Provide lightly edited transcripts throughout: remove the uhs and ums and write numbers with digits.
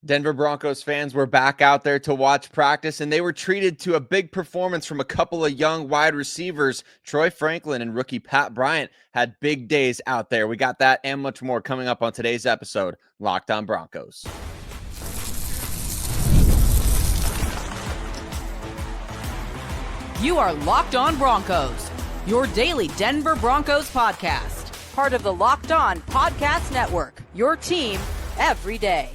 Denver Broncos fans were back out there to watch practice, and they were treated to a big performance from a couple of young wide receivers. Troy Franklin and rookie Pat Bryant had big days out there. We got that and much more coming up on today's episode, Locked On Broncos. You are Locked On Broncos, your daily Denver Broncos podcast. Part of the Locked On Podcast Network, your team every day.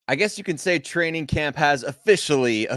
I guess you can say training camp has officially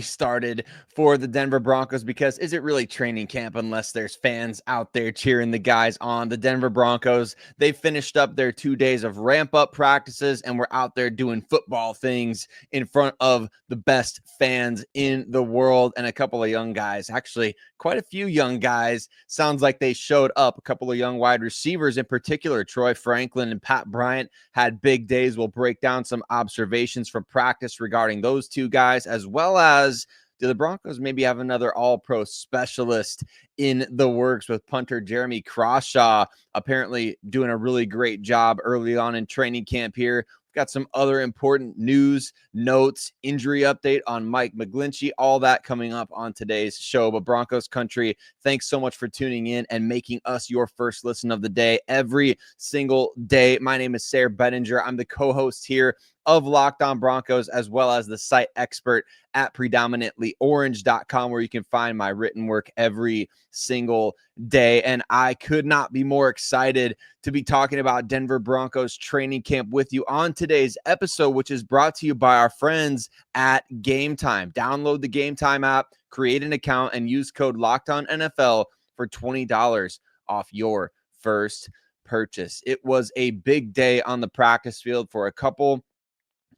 started for the Denver Broncos, because is it really training camp unless there's fans out there cheering the guys on? The Denver Broncos, they finished up their 2 days of ramp-up practices and were out there doing football things in front of the best fans in the world, and a couple of young guys, actually quite a few young guys, sounds like they showed up. A couple of young wide receivers in particular, Troy Franklin and Pat Bryant, had big days. We'll break down some observations from practice regarding those two guys, as well as do the Broncos maybe have another all-pro specialist in the works, with punter Jeremy Crawshaw apparently doing a really great job early on in training camp here. Got some other important news, notes, injury update on Mike McGlinchey, all that coming up on today's show. But Broncos Country, thanks so much for tuning in and making us your first listen of the day every single day. My name is Sayre Bedinger. I'm the co-host here of Locked On Broncos, as well as the site expert at predominantlyorange.com, where you can find my written work every single day. And I could not be more excited to be talking about Denver Broncos training camp with you on today's episode, which is brought to you by our friends at Gametime. Download the Gametime app, create an account, and use code LOCKEDONNFL for $20 off your first purchase. It was a big day on the practice field for a couple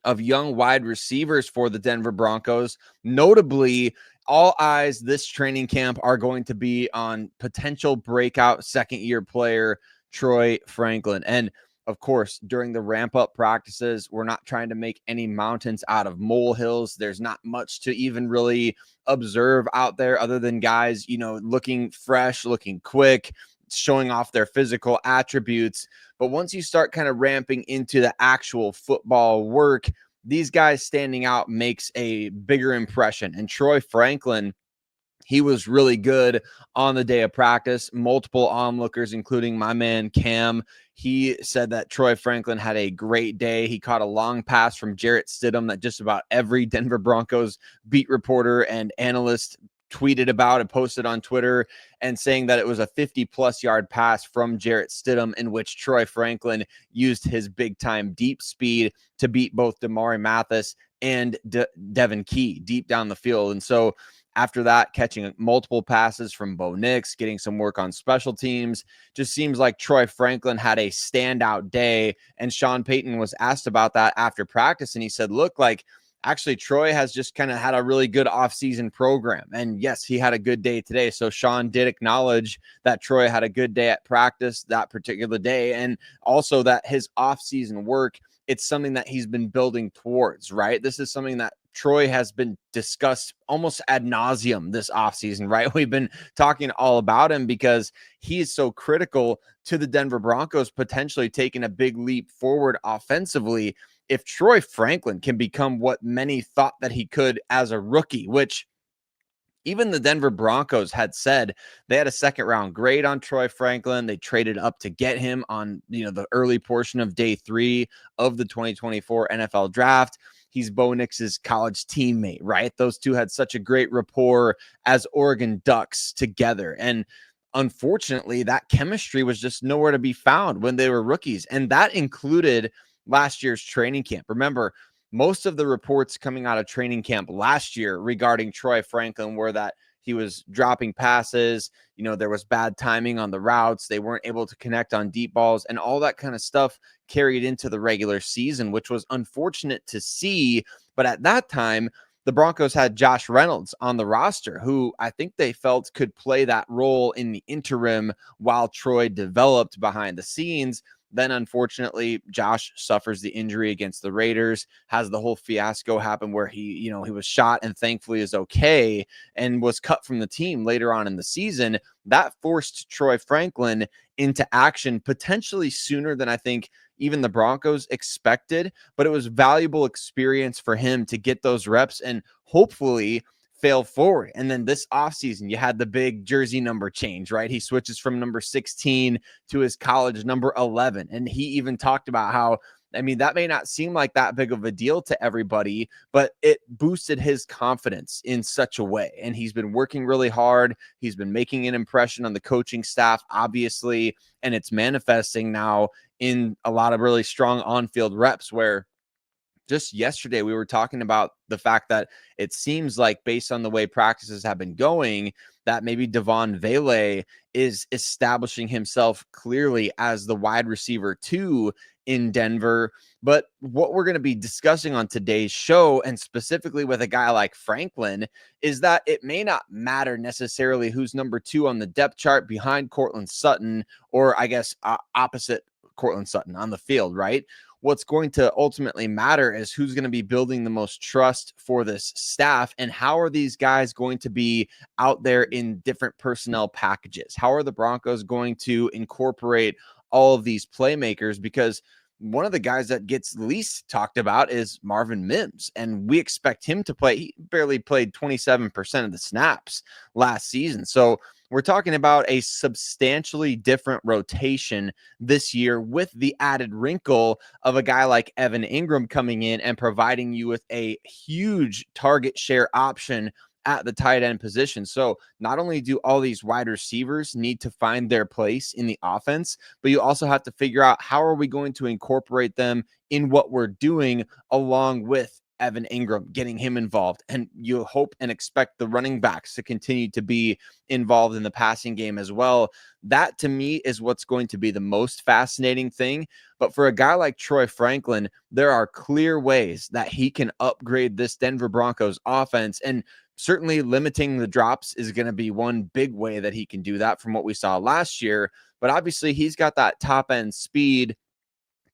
of young wide receivers for the Denver Broncos. Notably, all eyes this training camp are going to be on potential breakout second-year player Troy Franklin. And of course, during the ramp-up practices, we're not trying to make any mountains out of molehills. There's not much to even really observe out there other than guys, looking fresh, looking quick, showing off their physical attributes. But once you start kind of ramping into the actual football work, these guys standing out makes a bigger impression. And Troy Franklin, he was really good on the day of practice. Multiple onlookers, including my man Cam, he said that Troy Franklin had a great day. He caught a long pass from Jarrett Stidham that just about every Denver Broncos beat reporter and analyst tweeted about and posted on Twitter, and saying that it was a 50-plus yard pass from Jarrett Stidham, in which Troy Franklin used his big-time deep speed to beat both Damari Mathis and Devin Key deep down the field. And so after that, catching multiple passes from Bo Nix, getting some work on special teams, just seems like Troy Franklin had a standout day. And Sean Payton was asked about that after practice, and he said, look, actually, Troy has just kind of had a really good offseason program. And yes, he had a good day today. So Sean did acknowledge that Troy had a good day at practice that particular day. And also that his offseason work, it's something that he's been building towards, right? This is something that Troy has been discussed almost ad nauseum this offseason, right? We've been talking all about him because he is so critical to the Denver Broncos potentially taking a big leap forward offensively. If Troy Franklin can become what many thought that he could as a rookie, which even the Denver Broncos had said they had a second-round grade on Troy Franklin. They traded up to get him on, the early portion of day 3 of the 2024 NFL draft. He's Bo Nix's college teammate, right? Those two had such a great rapport as Oregon Ducks together. And unfortunately, that chemistry was just nowhere to be found when they were rookies. And that included last year's training camp. Remember, most of the reports coming out of training camp last year regarding Troy Franklin were that he was dropping passes, there was bad timing on the routes, they weren't able to connect on deep balls, and all that kind of stuff carried into the regular season, which was unfortunate to see. But at that time, the Broncos had Josh Reynolds on the roster, who I think they felt could play that role in the interim while Troy developed behind the scenes. Then, unfortunately, Josh suffers the injury against the Raiders, has the whole fiasco happen where he was shot and thankfully is okay and was cut from the team later on in the season. That forced Troy Franklin into action potentially sooner than I think even the Broncos expected, but it was valuable experience for him to get those reps and hopefully fail forward. And then this offseason, you had the big jersey number change, right? He switches from number 16 to his college number 11. And he even talked about how, I mean, that may not seem like that big of a deal to everybody, but it boosted his confidence in such a way. And he's been working really hard. He's been making an impression on the coaching staff, obviously, and it's manifesting now in a lot of really strong on-field reps where just yesterday we were talking about the fact that it seems like based on the way practices have been going, that maybe Devon Vele is establishing himself clearly as the wide receiver 2 in Denver. But what we're going to be discussing on today's show, and specifically with a guy like Franklin, is that it may not matter necessarily who's number 2 on the depth chart behind Courtland Sutton, or I guess opposite Courtland Sutton on the field, right? What's going to ultimately matter is who's going to be building the most trust for this staff, and how are these guys going to be out there in different personnel packages? How are the Broncos going to incorporate all of these playmakers? Because one of the guys that gets least talked about is Marvin Mims, and we expect him to play. He barely played 27% of the snaps last season. So we're talking about a substantially different rotation this year, with the added wrinkle of a guy like Evan Ingram coming in and providing you with a huge target share option at the tight end position. So not only do all these wide receivers need to find their place in the offense, but you also have to figure out how are we going to incorporate them in what we're doing, along with Evan Ingram, getting him involved. And you hope and expect the running backs to continue to be involved in the passing game as well. That to me is what's going to be the most fascinating thing. But for a guy like Troy Franklin, there are clear ways that he can upgrade this Denver Broncos offense, and certainly limiting the drops is going to be one big way that he can do that from what we saw last year. But obviously he's got that top end speed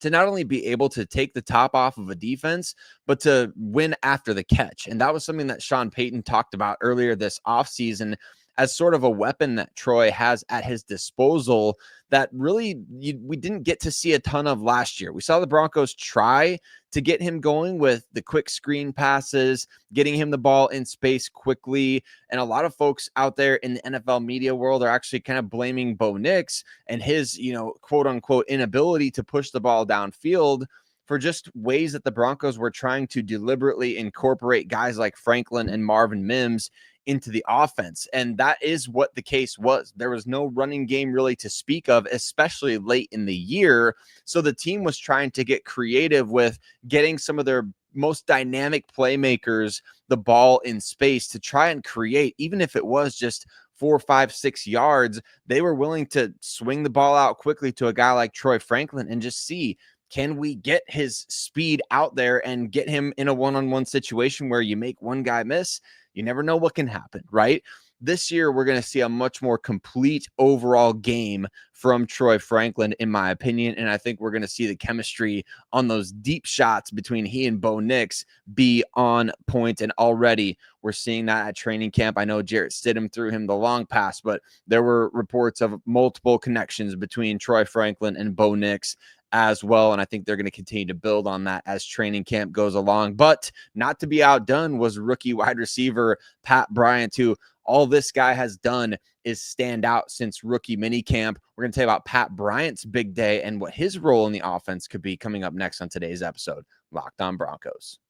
to not only be able to take the top off of a defense, but to win after the catch. And that was something that Sean Payton talked about earlier this offseason as sort of a weapon that Troy has at his disposal that really we didn't get to see a ton of last year. We saw the Broncos try to get him going with the quick screen passes, getting him the ball in space quickly. And a lot of folks out there in the NFL media world are actually kind of blaming Bo Nix and his, quote unquote, inability to push the ball downfield for just ways that the Broncos were trying to deliberately incorporate guys like Franklin and Marvin Mims into the offense. And that is what the case was. There was no running game really to speak of, especially late in the year. So the team was trying to get creative with getting some of their most dynamic playmakers the ball in space to try and create, even if it was just 4, 5, 6 yards. They were willing to swing the ball out quickly to a guy like Troy Franklin and just see, can we get his speed out there and get him in a one-on-one situation where you make one guy miss? You never know what can happen, right? This year, we're going to see a much more complete overall game from Troy Franklin, in my opinion. And I think we're going to see the chemistry on those deep shots between he and Bo Nix be on point. And already we're seeing that at training camp. I know Jarrett Stidham threw him the long pass, but there were reports of multiple connections between Troy Franklin and Bo Nix as well. And I think they're going to continue to build on that as training camp goes along. But not to be outdone was rookie wide receiver Pat Bryant, who all this guy has done is stand out since rookie minicamp. We're going to tell you about Pat Bryant's big day and what his role in the offense could be coming up next on today's episode, Locked On Broncos.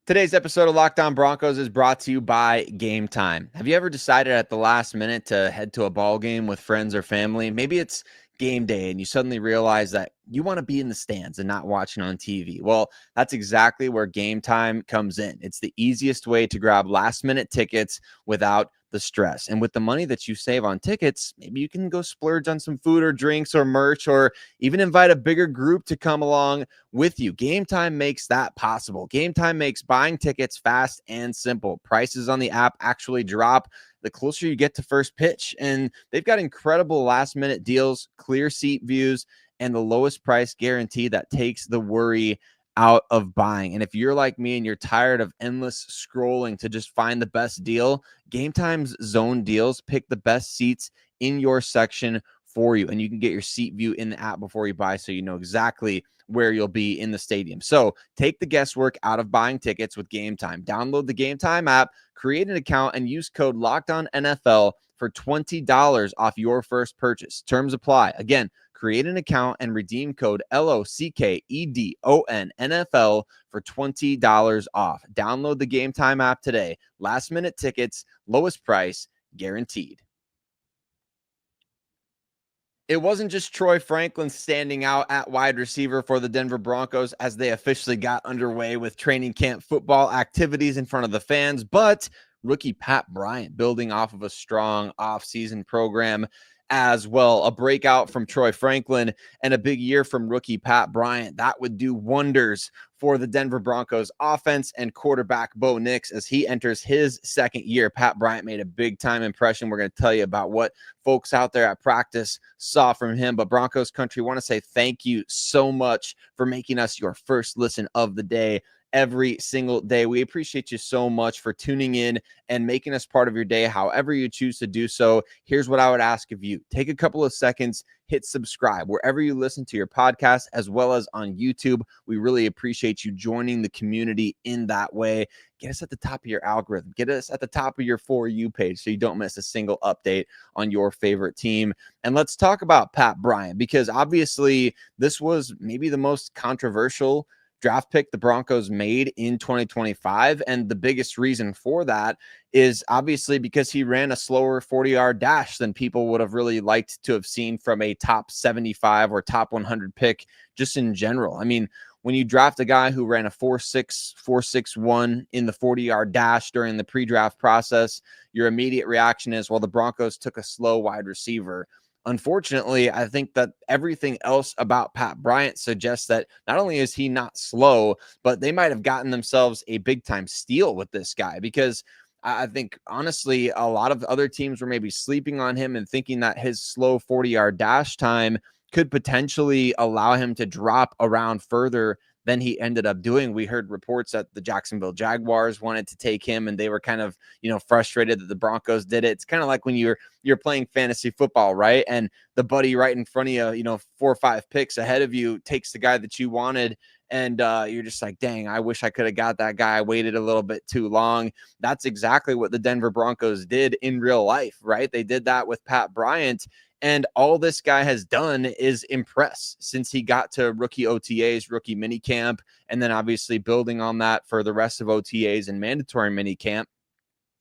Today's episode of Locked On Broncos is brought to you by Gametime. Have you ever decided at the last minute to head to a ball game with friends or family? Maybe it's game day and you suddenly realize that you want to be in the stands and not watching on TV. Well, that's exactly where Gametime comes in. It's the easiest way to grab last-minute tickets without the stress. And with the money that you save on tickets, maybe you can go splurge on some food or drinks or merch, or even invite a bigger group to come along with you. Gametime makes that possible. Gametime makes buying tickets fast and simple. Prices on the app actually drop the closer you get to first pitch. And they've got incredible last-minute deals, clear seat views, and the lowest price guarantee that takes the worry out of buying. And if you're like me and you're tired of endless scrolling to just find the best deal, Gametime's zone deals pick the best seats in your section for you. And you can get your seat view in the app before you buy, so you know exactly where you'll be in the stadium. So take the guesswork out of buying tickets with Gametime. Download the Gametime app, create an account, and use code LOCKEDONNFL for $20 off your first purchase. Terms apply. Again, create an account and redeem code LOCKEDONNFL for $20 off. Download the Gametime app today. Last minute tickets, lowest price, guaranteed. It wasn't just Troy Franklin standing out at wide receiver for the Denver Broncos as they officially got underway with training camp football activities in front of the fans, but rookie Pat Bryant building off of a strong offseason program as well. A breakout from Troy Franklin and a big year from rookie Pat Bryant. That would do wonders for the Denver Broncos offense and quarterback Bo Nix as he enters his second year. Pat Bryant made a big time impression. We're going to tell you about what folks out there at practice saw from him. But Broncos Country, want to say thank you so much for making us your first listen of the day every single day. We appreciate you so much for tuning in and making us part of your day, however you choose to do so. Here's what I would ask of you. Take a couple of seconds, hit subscribe wherever you listen to your podcast, as well as on YouTube. We really appreciate you joining the community in that way. Get us at the top of your algorithm. Get us at the top of your For You page so you don't miss a single update on your favorite team. And let's talk about Pat Bryant, because obviously this was maybe the most controversial draft pick the Broncos made in 2025. And the biggest reason for that is obviously because he ran a slower 40-yard dash than people would have really liked to have seen from a top 75 or top 100 pick just in general. I mean, when you draft a guy who ran a 4.6, 4.61 in the 40-yard dash during the pre-draft process, your immediate reaction is, well, the Broncos took a slow wide receiver. Unfortunately, I think that everything else about Pat Bryant suggests that not only is he not slow, but they might have gotten themselves a big-time steal with this guy, because I think, honestly, a lot of other teams were maybe sleeping on him and thinking that his slow 40-yard dash time could potentially allow him to drop around further than he ended up doing. We heard reports that the Jacksonville Jaguars wanted to take him, and they were kind of, frustrated that the Broncos did it. It's kind of like when you're playing fantasy football, right? And the buddy right in front of you, 4 or 5 picks ahead of you takes the guy that you wanted. And you're just like, dang, I wish I could have got that guy. I waited a little bit too long. That's exactly what the Denver Broncos did in real life, right? They did that with Pat Bryant. And all this guy has done is impress since he got to rookie OTAs, rookie minicamp, and then obviously building on that for the rest of OTAs and mandatory minicamp.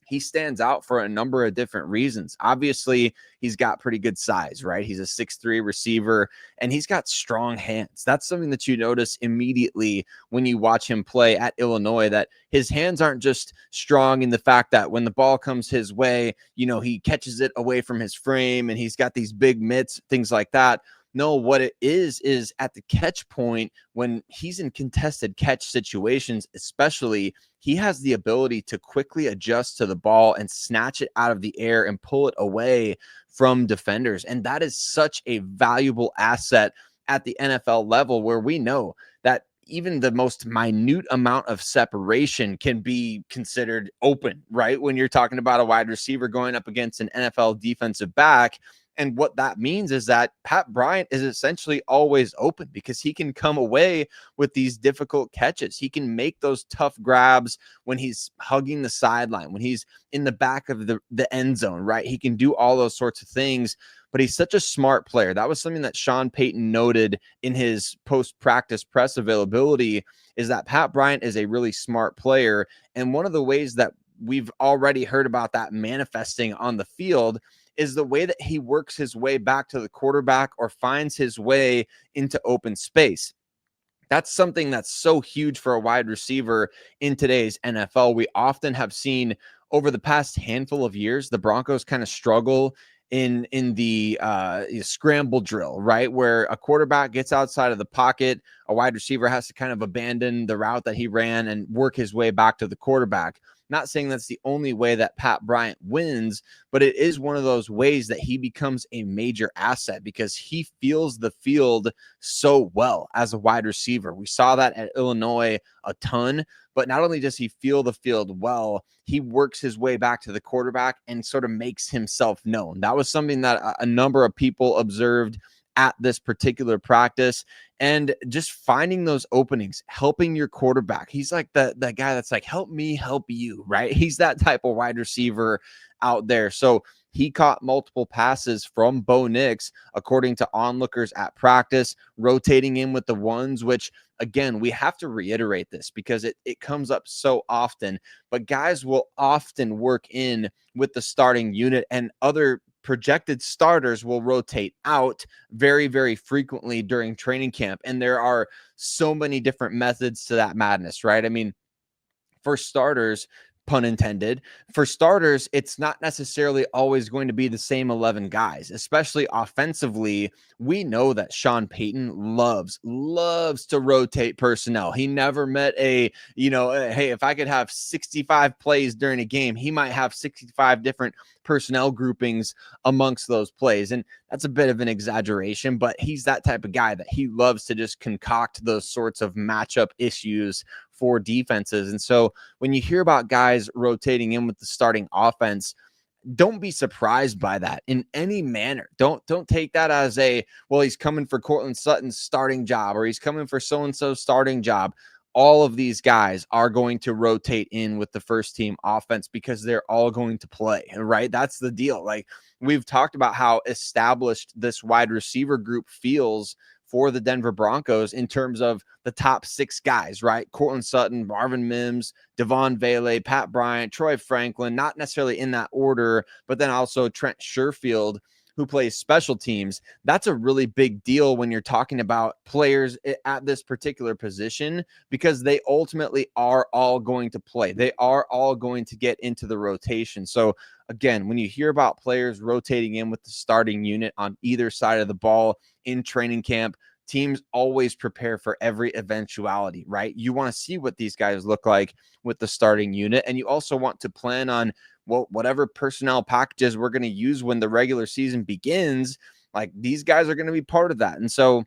He stands out for a number of different reasons. Obviously, he's got pretty good size, right? He's a 6'3" receiver, and he's got strong hands. That's something that you notice immediately when you watch him play at Illinois, that his hands aren't just strong in the fact that when the ball comes his way, he catches it away from his frame and he's got these big mitts, things like that. No, what it is at the catch point, when he's in contested catch situations, especially, he has the ability to quickly adjust to the ball and snatch it out of the air and pull it away from defenders. And that is such a valuable asset at the NFL level, where we know that even the most minute amount of separation can be considered open, right? When you're talking about a wide receiver going up against an NFL defensive back. And what that means is that Pat Bryant is essentially always open, because he can come away with these difficult catches. He can make those tough grabs when he's hugging the sideline, when he's in the back of the end zone, right? He can do all those sorts of things, but he's such a smart player. That was something that Sean Payton noted in his post-practice press availability, is that Pat Bryant is a really smart player. And one of the ways that we've already heard about that manifesting on the field is the way that he works his way back to the quarterback or finds his way into open space. That's something that's so huge for a wide receiver in today's NFL. We often have seen over the past handful of years, the Broncos kind of struggle in the scramble drill, right? Where a quarterback gets outside of the pocket, a wide receiver has to kind of abandon the route that he ran and work his way back to the quarterback. Not saying that's the only way that Pat Bryant wins, but it is one of those ways that he becomes a major asset because he feels the field so well as a wide receiver. We saw that at Illinois a ton, but not only does he feel the field well, he works his way back to the quarterback and sort of makes himself known. That was something that a number of people observed at this particular practice, and just finding those openings, helping your quarterback. He's like that guy that's like, help me help you, right? He's that type of wide receiver out there. So he caught multiple passes from Bo Nix, according to onlookers at practice, rotating in with the ones, which again, we have to reiterate this because it comes up so often, but guys will often work in with the starting unit, and other projected starters will rotate out very, very frequently during training camp. And there are so many different methods to that madness, right? I mean, for starters, pun intended, for starters, it's not necessarily always going to be the same 11 guys, especially offensively. We know that Sean Payton loves to rotate personnel. He never met hey, if I could have 65 plays during a game, he might have 65 different personnel groupings amongst those plays. And that's a bit of an exaggeration, but he's that type of guy that he loves to just concoct those sorts of matchup issues for defenses. And so when you hear about guys rotating in with the starting offense, don't be surprised by that in any manner. Don't take that as he's coming for Cortland Sutton's starting job, or he's coming for so-and-so's starting job. All of these guys are going to rotate in with the first team offense because they're all going to play, right? That's the deal. Like, we've talked about how established this wide receiver group feels for the Denver Broncos in terms of the top 6 guys, right? Cortland Sutton, Marvin Mims, Devon Vele, Pat Bryant, Troy Franklin, not necessarily in that order, but then also Trent Sherfield, who plays special teams. That's a really big deal when you're talking about players at this particular position, because they ultimately are all going to play. They are all going to get into the rotation. So again, when you hear about players rotating in with the starting unit on either side of the ball in training camp, teams always prepare for every eventuality, right? You want to see what these guys look like with the starting unit, and you also want to plan on whatever personnel packages we're going to use when the regular season begins. Like, these guys are going to be part of that. And so,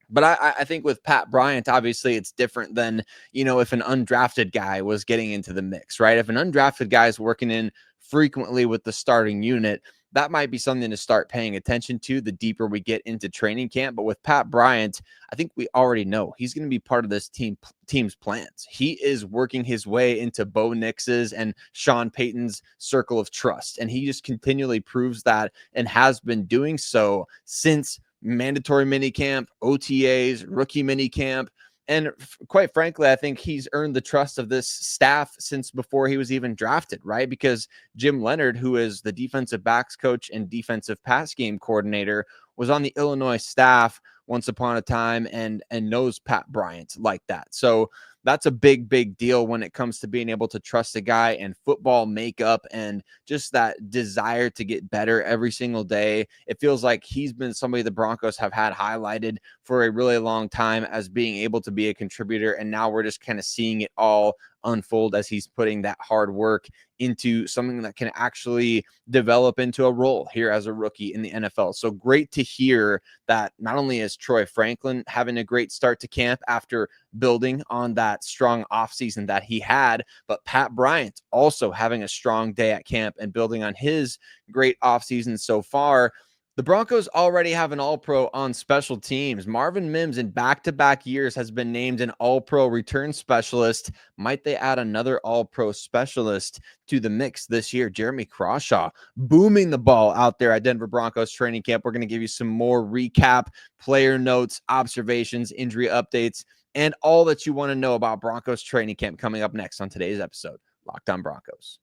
but I think with Pat Bryant, obviously it's different than, if an undrafted guy was getting into the mix, right? If an undrafted guy is working in frequently with the starting unit, that might be something to start paying attention to the deeper we get into training camp. But with Pat Bryant, I think we already know he's going to be part of this team's plans. He is working his way into Bo Nix's and Sean Payton's circle of trust, and he just continually proves that, and has been doing so since mandatory minicamp, OTAs, rookie minicamp. And quite frankly, I think he's earned the trust of this staff since before he was even drafted, right? Because Jim Leonard, who is the defensive backs coach and defensive pass game coordinator, was on the Illinois staff once upon a time and knows Pat Bryant like that. So that's a big, big deal when it comes to being able to trust a guy and football makeup and just that desire to get better every single day. It feels like he's been somebody the Broncos have had highlighted for a really long time as being able to be a contributor. And now we're just kind of seeing it all unfold as he's putting that hard work into something that can actually develop into a role here as a rookie in the NFL. So great to hear that not only is Troy Franklin having a great start to camp after building on that strong offseason that he had, but Pat Bryant also having a strong day at camp and building on his great offseason so far. The Broncos already have an All-Pro on special teams. Marvin Mims in back-to-back years has been named an All-Pro return specialist. Might they add another All-Pro specialist to the mix this year? Jeremy Crawshaw booming the ball out there at Denver Broncos training camp. We're going to give you some more recap, player notes, observations, injury updates, and all that you want to know about Broncos training camp coming up next on today's episode, Locked On Broncos.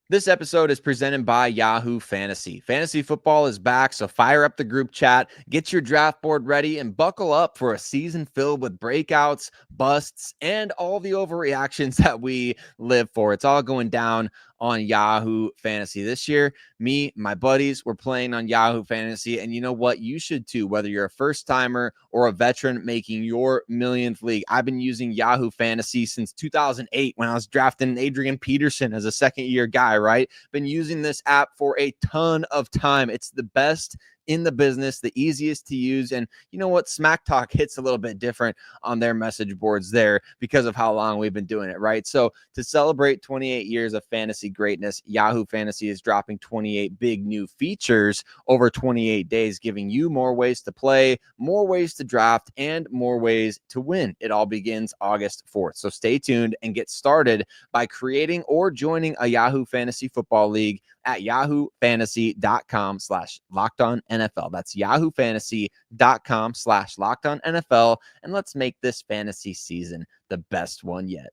This episode is presented by Yahoo Fantasy. Fantasy football is back, so fire up the group chat, get your draft board ready, and buckle up for a season filled with breakouts, busts, and all the overreactions that we live for. It's all going down on Yahoo Fantasy. This year, me, my buddies, were playing on Yahoo Fantasy, and you know what? You should too, whether you're a first timer or a veteran making your millionth league. I've been using Yahoo Fantasy since 2008 when I was drafting Adrian Peterson as a second-year guy, right? Been using this app for a ton of time. It's the best in the business, the easiest to use. And you know what? Smack Talk hits a little bit different on their message boards there because of how long we've been doing it, right? So to celebrate 28 years of fantasy greatness, Yahoo Fantasy is dropping 28 big new features over 28 days, giving you more ways to play, more ways to draft, and more ways to win. It all begins August 4th. So stay tuned and get started by creating or joining a Yahoo Fantasy Football League at yahoofantasy.com/lockedonnfl. That's yahoofantasy.com/lockedonnfl. And let's make this fantasy season the best one yet.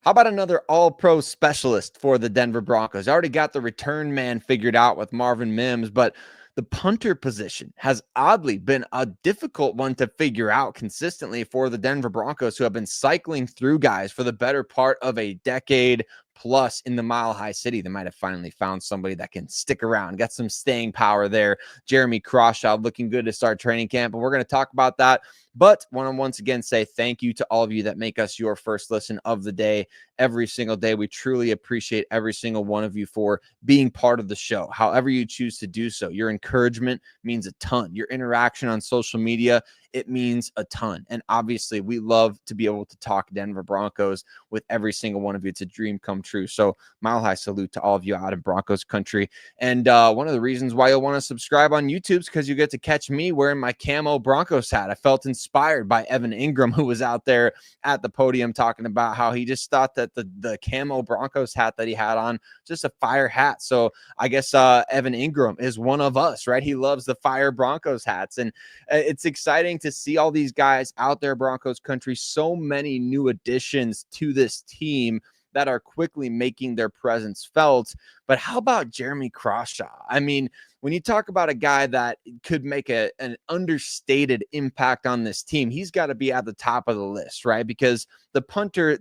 How about another all-pro specialist for the Denver Broncos? I already got the return man figured out with Marvin Mims, but the punter position has oddly been a difficult one to figure out consistently for the Denver Broncos, who have been cycling through guys for the better part of a decade plus in the Mile High City. They might have finally found somebody that can stick around, got some staying power there. Jeremy Crawshaw looking good to start training camp, and we're going to talk about that. But want to once again say thank you to all of you that make us your first listen of the day every single day. We truly appreciate every single one of you for being part of the show, however you choose to do so. Your encouragement means a ton. Your interaction on social media, it means a ton. And obviously, we love to be able to talk Denver Broncos with every single one of you. It's a dream come true. So mile high salute to all of you out in Broncos country. And one of the reasons why you'll want to subscribe on YouTube is because you get to catch me wearing my camo Broncos hat. I felt inspired by Evan Ingram, who was out there at the podium talking about how he just thought that the camo Broncos hat that he had on, just a fire hat. So I guess Evan Ingram is one of us, right? He loves the fire Broncos hats. And it's exciting to see all these guys out there, Broncos country, so many new additions to this team that are quickly making their presence felt. But how about Jeremy Crawshaw? I mean, when you talk about a guy that could make an understated impact on this team, he's got to be at the top of the list, right? Because the punters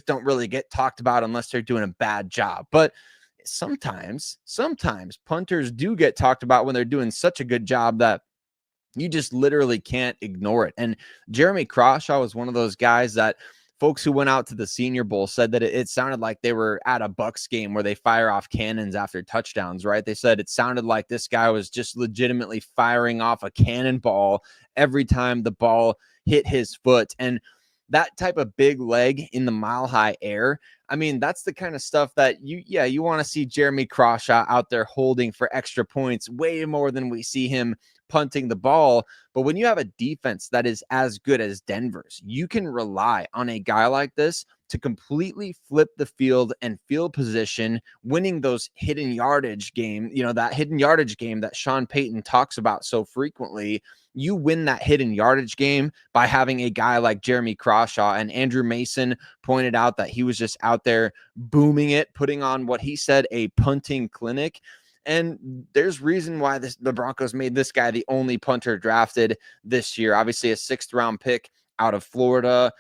don't really get talked about unless they're doing a bad job. But sometimes punters do get talked about when they're doing such a good job that you just literally can't ignore it. And Jeremy Crawshaw was one of those guys that folks who went out to the Senior Bowl said that it sounded like they were at a Bucs game where they fire off cannons after touchdowns, right? They said it sounded like this guy was just legitimately firing off a cannonball every time the ball hit his foot. And that type of big leg in the mile high air, I mean, that's the kind of stuff that you want to see Jeremy Crawshaw out there holding for extra points way more than we see him punting the ball. But when you have a defense that is as good as Denver's, you can rely on a guy like this to completely flip the field and field position, winning those hidden yardage game, that hidden yardage game that Sean Payton talks about so frequently. You win that hidden yardage game by having a guy like Jeremy Crawshaw. And Andrew Mason pointed out that he was just out there booming it, putting on what he said a punting clinic. And there's reason why the Broncos made this guy the only punter drafted this year. Obviously, a 6th round pick out of Florida,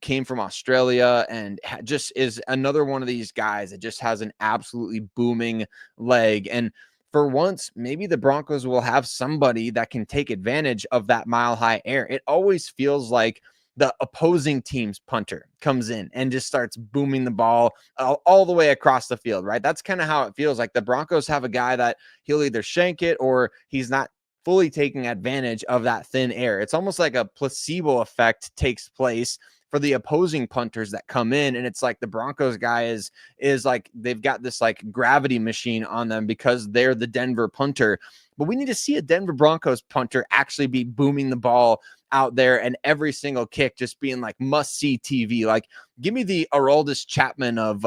came from Australia, and just is another one of these guys that just has an absolutely booming leg. And for once, maybe the Broncos will have somebody that can take advantage of that mile high air. It always feels like the opposing team's punter comes in and just starts booming the ball all the way across the field, right? That's kind of how it feels like. The Broncos have a guy that he'll either shank it or he's not fully taking advantage of that thin air. It's almost like a placebo effect takes place for the opposing punters that come in. And it's like the Broncos guy is like, they've got this like gravity machine on them because they're the Denver punter. But we need to see a Denver Broncos punter actually be booming the ball out there, and every single kick just being like must-see TV. Like, give me the Aroldis Chapman of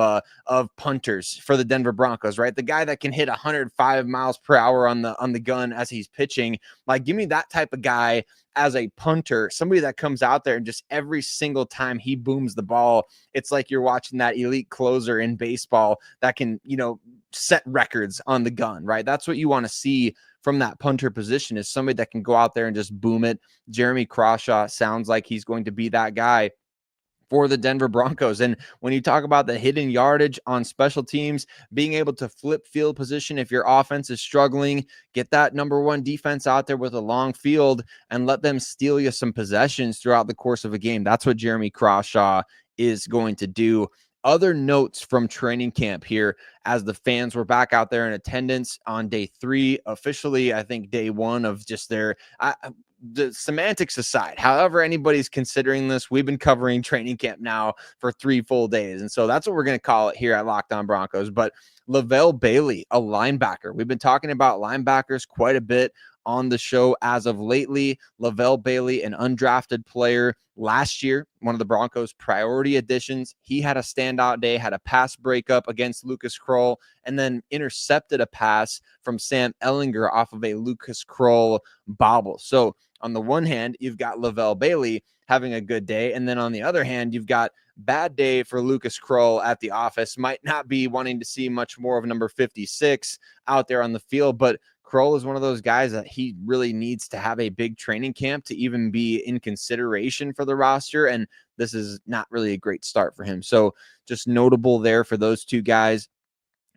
punters for the Denver Broncos, right? The guy that can hit 105 miles per hour on the gun as he's pitching. Like, give me that type of guy as a punter, somebody that comes out there and just every single time he booms the ball, it's like you're watching that elite closer in baseball that can, set records on the gun, right? That's what you want to see from that punter position, is somebody that can go out there and just boom it. Jeremy Crawshaw sounds like he's going to be that guy. for the Denver Broncos. And when you talk about the hidden yardage on special teams, being able to flip field position if your offense is struggling, get that number one defense out there with a long field and let them steal you some possessions throughout the course of a game. That's what Jeremy Crawshaw is going to do. Other notes from training camp here as the fans were back out there in attendance on day 3, officially, I think day 1 of just their the semantics aside, however anybody's considering this, we've been covering training camp now for 3 full days. And so that's what we're going to call it here at Locked On Broncos. But Lavelle Bailey, a linebacker. We've been talking about linebackers quite a bit on the show as of lately. Lavelle Bailey, an undrafted player last year, one of the Broncos' priority additions. He had a standout day, had a pass breakup against Lucas Kroll, and then intercepted a pass from Sam Ehlinger off of a Lucas Kroll bobble. So on the one hand, you've got Lavelle Bailey having a good day. And then on the other hand, you've got bad day for Lucas Kroll at the office. Might not be wanting to see much more of number 56 out there on the field, but Kroll is one of those guys that he really needs to have a big training camp to even be in consideration for the roster. And this is not really a great start for him. So just notable there for those two guys.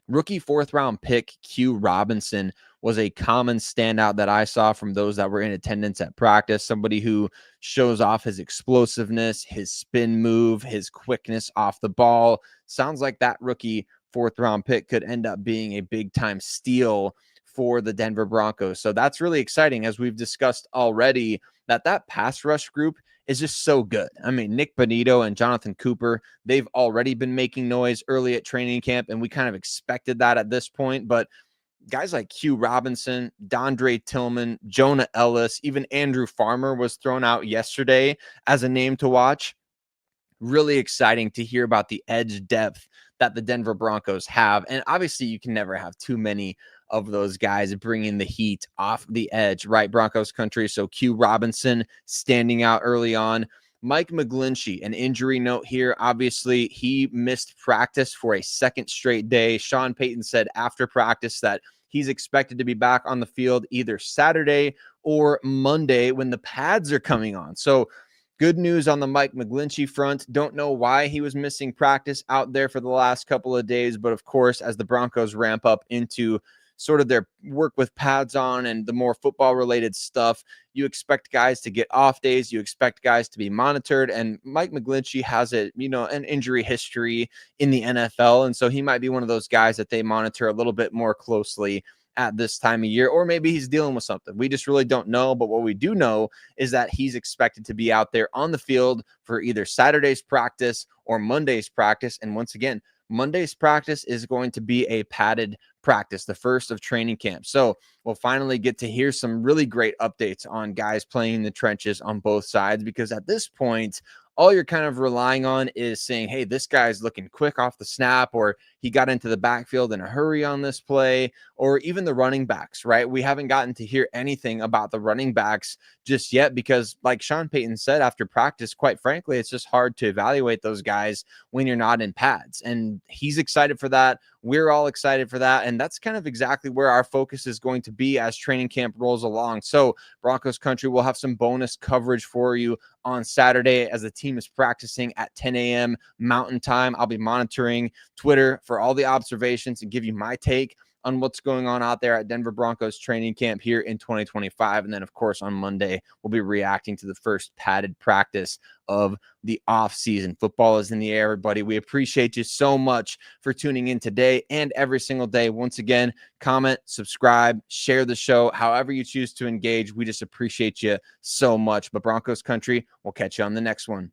Rookie 4th round pick Q Robinson was a common standout that I saw from those that were in attendance at practice. Somebody who shows off his explosiveness, his spin move, his quickness off the ball. Sounds like that rookie 4th round pick could end up being a big time steal for the Denver Broncos. So that's really exciting, as we've discussed already, that pass rush group is just so good. I mean, Nick Bonito and Jonathan Cooper, they've already been making noise early at training camp, and we kind of expected that at this point. But guys like Q Robinson, Dondre Tillman, Jonah Ellis, even Andrew Farmer was thrown out yesterday as a name to watch. Really exciting to hear about the edge depth that the Denver Broncos have. And obviously, you can never have too many of those guys bringing the heat off the edge, right? Broncos country. So Q Robinson standing out early on. Mike McGlinchey, an injury note here. Obviously, he missed practice for a second straight day. Sean Payton said after practice that he's expected to be back on the field either Saturday or Monday when the pads are coming on. So good news on the Mike McGlinchey front. Don't know why he was missing practice out there for the last couple of days. But of course, as the Broncos ramp up into sort of their work with pads on and the more football related stuff, you expect guys to get off days. You expect guys to be monitored. And Mike McGlinchey has an injury history in the NFL. And so he might be one of those guys that they monitor a little bit more closely at this time of year, or maybe he's dealing with something. We just really don't know. But what we do know is that he's expected to be out there on the field for either Saturday's practice or Monday's practice. And once again, Monday's practice is going to be a padded practice, the first of training camp. So we'll finally get to hear some really great updates on guys playing in the trenches on both sides, because at this point, all you're kind of relying on is saying, hey, this guy's looking quick off the snap, or he got into the backfield in a hurry on this play, or even the running backs, right? We haven't gotten to hear anything about the running backs just yet because, like Sean Payton said after practice, quite frankly, it's just hard to evaluate those guys when you're not in pads. And he's excited for that. We're all excited for that. And that's kind of exactly where our focus is going to be as training camp rolls along. So Broncos Country will have some bonus coverage for you on Saturday as the team is practicing at 10 a.m. Mountain Time. I'll be monitoring Twitter for all the observations and give you my take on what's going on out there at Denver Broncos training camp here in 2025. And then, of course, on Monday, we'll be reacting to the first padded practice of the offseason. Football is in the air, everybody. We appreciate you so much for tuning in today and every single day. Once again, comment, subscribe, share the show, however you choose to engage. We just appreciate you so much. But Broncos Country, we'll catch you on the next one.